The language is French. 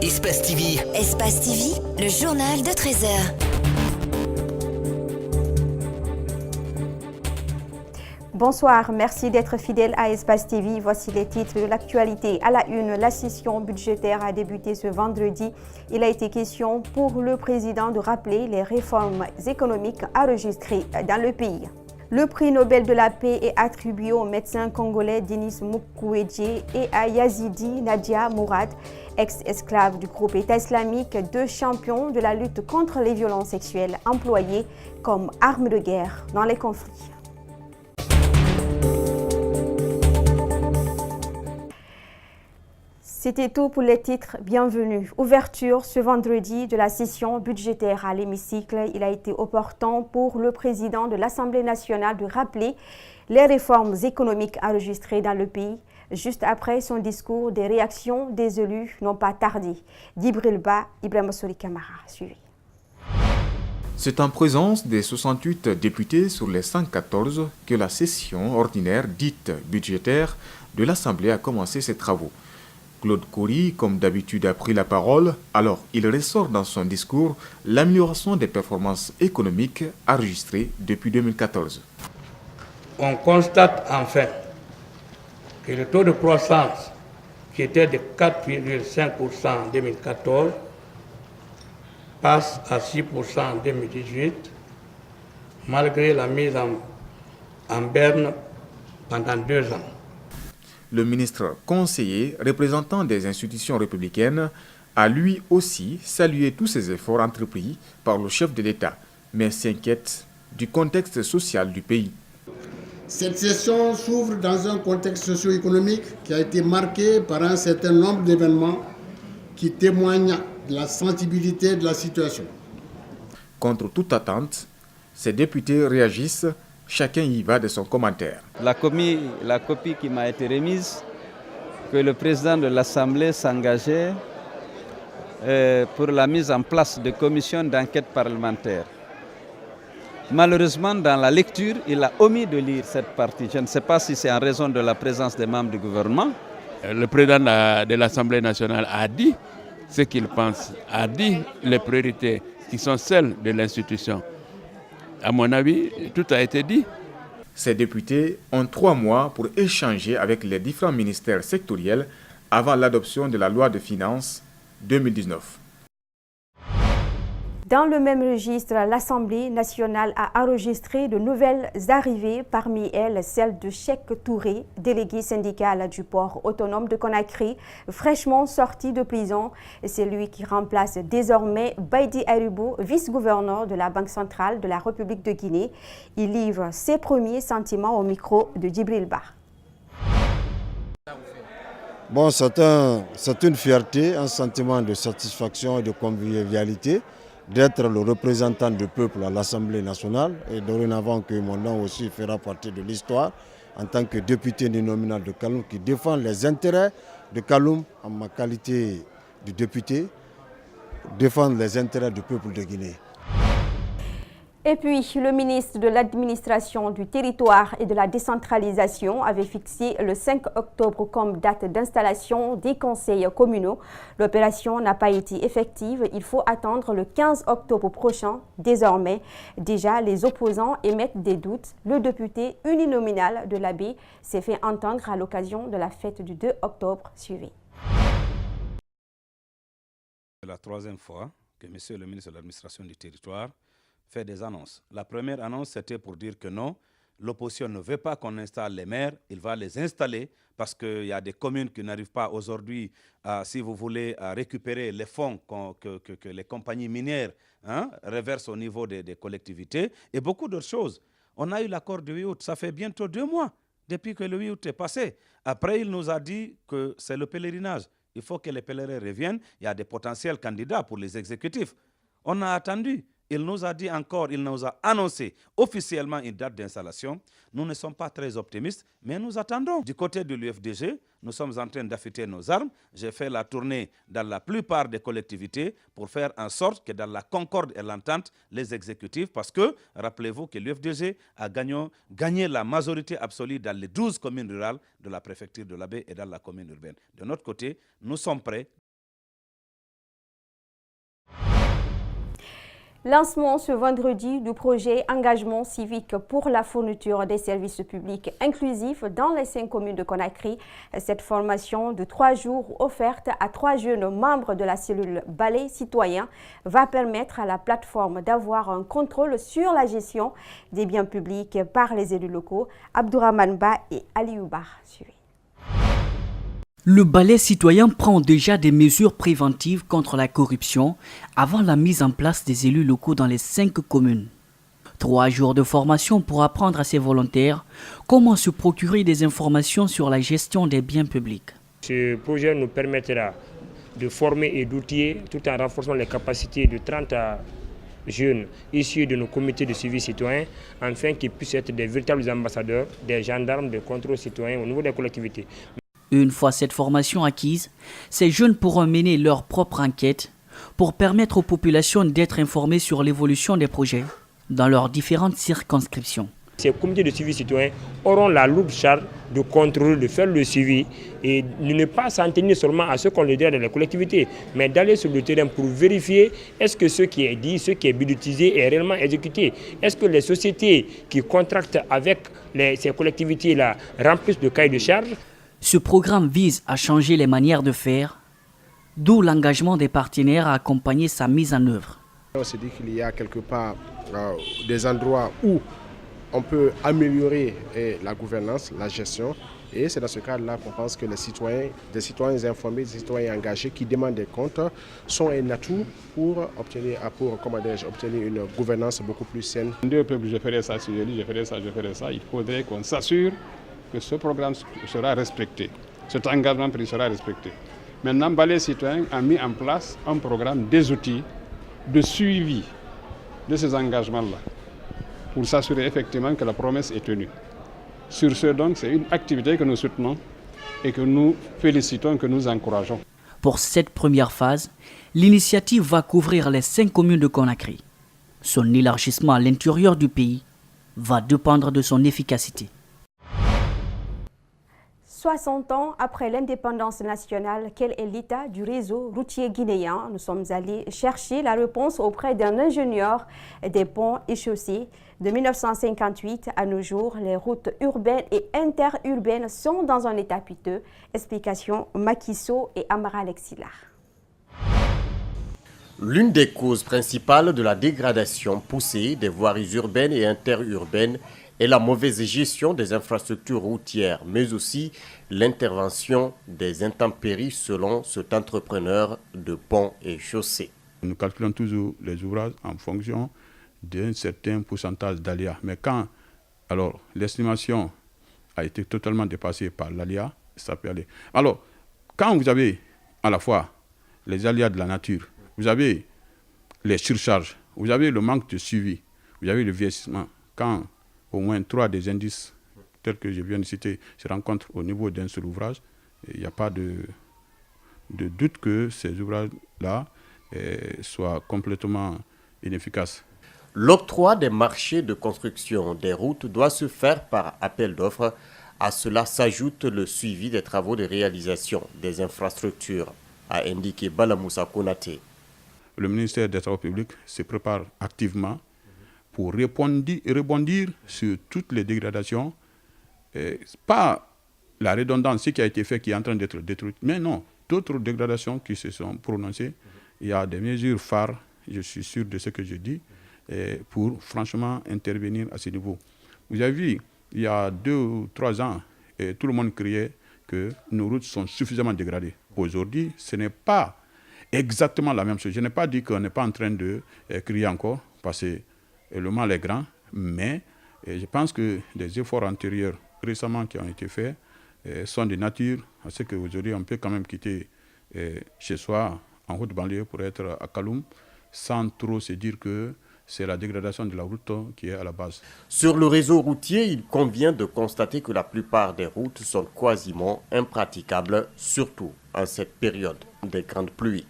Espace TV. Espace TV, le journal de 13 heures. Bonsoir, merci d'être fidèle à Espace TV. Voici les titres de l'actualité. À la une, la session budgétaire a débuté ce vendredi. Il a été question pour le président de rappeler les réformes économiques enregistrées dans le pays. Le prix Nobel de la paix est attribué au médecin congolais Denis Mukwege et à Yazidi Nadia Mourad, ex-esclave du groupe État islamique, deux champions de la lutte contre les violences sexuelles employées comme armes de guerre dans les conflits. C'était tout pour les titres. Bienvenue. Ouverture ce vendredi de la session budgétaire à l'hémicycle. Il a été opportun pour le président de l'Assemblée nationale de rappeler les réformes économiques enregistrées dans le pays. Juste après son discours, des réactions des élus n'ont pas tardé. Djibril Ba, Ibrahima Sori Kamara, suivi. C'est en présence des 68 députés sur les 114 que la session ordinaire dite budgétaire de l'Assemblée a commencé ses travaux. Claude Coury, comme d'habitude, a pris la parole. Alors, il ressort dans son discours l'amélioration des performances économiques enregistrées depuis 2014. On constate enfin que le taux de croissance, qui était de 4,5% en 2014, passe à 6% en 2018, malgré la mise en berne pendant 2 ans. Le ministre conseiller, représentant des institutions républicaines, a lui aussi salué tous ces efforts entrepris par le chef de l'État, mais s'inquiète du contexte social du pays. Cette session s'ouvre dans un contexte socio-économique qui a été marqué par un certain nombre d'événements qui témoignent de la sensibilité de la situation. Contre toute attente, ces députés réagissent. Chacun y va de son commentaire. La copie qui m'a été remise, que le président de l'Assemblée s'engageait pour la mise en place de commissions d'enquête parlementaire. Malheureusement, dans la lecture, il a omis de lire cette partie. Je ne sais pas si c'est en raison de la présence des membres du gouvernement. Le président de l'Assemblée nationale a dit ce qu'il pense, a dit les priorités qui sont celles de l'institution. À mon avis, tout a été dit. Ces députés ont 3 mois pour échanger avec les différents ministères sectoriels avant l'adoption de la loi de finances 2019. Dans le même registre, l'Assemblée nationale a enregistré de nouvelles arrivées, parmi elles celle de Cheikh Touré, délégué syndical du port autonome de Conakry, fraîchement sorti de prison. C'est lui qui remplace désormais Baïdi Aribou, vice-gouverneur de la Banque centrale de la République de Guinée. Il livre ses premiers sentiments au micro de Djibril Ba. Bon, c'est une fierté, un sentiment de satisfaction et de convivialité d'être le représentant du peuple à l'Assemblée nationale et dorénavant que mon nom aussi fera partie de l'histoire en tant que député nominal de Kaloum qui défend les intérêts de Kaloum en ma qualité de député, défendre les intérêts du peuple de Guinée. Et puis, le ministre de l'Administration du territoire et de la décentralisation avait fixé le 5 octobre comme date d'installation des conseils communaux. L'opération n'a pas été effective. Il faut attendre le 15 octobre prochain. Désormais, déjà, les opposants émettent des doutes. Le député uninominal de la baie s'est fait entendre à l'occasion de la fête du 2 octobre suivie. C'est la 3e fois que M. le ministre de l'Administration du territoire fait des annonces. La première annonce, c'était pour dire que non, l'opposition ne veut pas qu'on installe les maires, il va les installer parce qu'il y a des communes qui n'arrivent pas aujourd'hui, si vous voulez, à récupérer les fonds que les compagnies minières reversent au niveau des collectivités et beaucoup d'autres choses. On a eu l'accord du 8 août, ça fait bientôt 2 mois depuis que le 8 août est passé. Après, il nous a dit que c'est le pèlerinage. Il faut que les pèlerins reviennent. Il y a des potentiels candidats pour les exécutifs. On a attendu. Il nous a dit encore, il nous a annoncé officiellement une date d'installation. Nous ne sommes pas très optimistes, mais nous attendons. Du côté de l'UFDG, nous sommes en train d'affûter nos armes. J'ai fait la tournée dans la plupart des collectivités pour faire en sorte que dans la concorde et l'entente, les exécutifs, parce que, rappelez-vous que l'UFDG a gagné la majorité absolue dans les 12 communes rurales de la préfecture de la Baie et dans la commune urbaine. De notre côté, nous sommes prêts. Lancement ce vendredi du projet Engagement civique pour la fourniture des services publics inclusifs dans les 5 communes de Conakry. Cette formation de 3 jours offerte à 3 jeunes membres de la cellule Balai Citoyen va permettre à la plateforme d'avoir un contrôle sur la gestion des biens publics par les élus locaux. Abdourahmane Ba et Aliou Bar. Le Balai Citoyen prend déjà des mesures préventives contre la corruption avant la mise en place des élus locaux dans les 5 communes. 3 jours de formation pour apprendre à ses volontaires comment se procurer des informations sur la gestion des biens publics. Ce projet nous permettra de former et d'outiller tout en renforçant les capacités de 30 jeunes issus de nos comités de suivi citoyen afin qu'ils puissent être des véritables ambassadeurs, des gendarmes de contrôle citoyen au niveau des collectivités. Une fois cette formation acquise, ces jeunes pourront mener leur propre enquête pour permettre aux populations d'être informées sur l'évolution des projets dans leurs différentes circonscriptions. Ces comités de suivi citoyen auront la lourde charge de contrôler, de faire le suivi et de ne pas s'en tenir seulement à ce qu'on le dit dans les collectivités, mais d'aller sur le terrain pour vérifier est-ce que ce qui est dit, ce qui est budgétisé est réellement exécuté. Est-ce que les sociétés qui contractent avec ces collectivités-là remplissent le cahier de charges. Ce programme vise à changer les manières de faire, d'où l'engagement des partenaires à accompagner sa mise en œuvre. On se dit qu'il y a quelque part des endroits où on peut améliorer la gouvernance, la gestion, et c'est dans ce cadre-là qu'on pense que les citoyens, des citoyens informés, des citoyens engagés qui demandent des comptes sont un atout pour obtenir une gouvernance beaucoup plus saine. Je ferai ça, je ferai ça. Il faudrait qu'on s'assure que ce programme sera respecté, cet engagement pris sera respecté. Maintenant, Balai Citoyen a mis en place un programme, des outils de suivi de ces engagements-là, pour s'assurer effectivement que la promesse est tenue. Sur ce, donc, c'est une activité que nous soutenons et que nous félicitons, que nous encourageons. Pour cette première phase, l'initiative va couvrir les 5 communes de Conakry. Son élargissement à l'intérieur du pays va dépendre de son efficacité. 60 ans après l'indépendance nationale, quel est l'état du réseau routier guinéen? Nous sommes allés chercher la réponse auprès d'un ingénieur des ponts et chaussées. De 1958 à nos jours, les routes urbaines et interurbaines sont dans un état piteux. Explication Makiso et Amara Alexilar. L'une des causes principales de la dégradation poussée des voiries urbaines et interurbaines est la mauvaise gestion des infrastructures routières, mais aussi l'intervention des intempéries selon cet entrepreneur de ponts et chaussées. Nous calculons toujours les ouvrages en fonction d'un certain pourcentage d'aléas. Mais quand l'estimation a été totalement dépassée par l'aléa, ça peut aller. Alors, quand vous avez à la fois les aléas de la nature, vous avez les surcharges, vous avez le manque de suivi, vous avez le vieillissement. Quand au moins 3 des indices tels que je viens de citer se rencontrent au niveau d'un seul ouvrage, il n'y a pas de doute que ces ouvrages-là soient complètement inefficaces. L'octroi des marchés de construction des routes doit se faire par appel d'offres. À cela s'ajoute le suivi des travaux de réalisation des infrastructures, a indiqué Balamoussa Konaté. Le ministère des Travaux publics se prépare activement pour rebondir sur toutes les dégradations. Pas la redondance, ce qui a été fait, qui est en train d'être détruite, mais non, d'autres dégradations qui se sont prononcées. Il y a des mesures phares, je suis sûr de ce que je dis, pour franchement intervenir à ce niveau. Vous avez vu, il y a 2 ou 3 ans, tout le monde criait que nos routes sont suffisamment dégradées. Aujourd'hui, ce n'est pas exactement la même chose. Je n'ai pas dit qu'on n'est pas en train de crier encore, parce que le mal est grand, mais je pense que des efforts antérieurs récemment qui ont été faits sont de nature à ce qu'aujourd'hui on peut quand même quitter chez soi en route banlieue pour être à Kaloum sans trop se dire que c'est la dégradation de la route qui est à la base. Sur le réseau routier, il convient de constater que la plupart des routes sont quasiment impraticables, surtout en cette période des grandes pluies.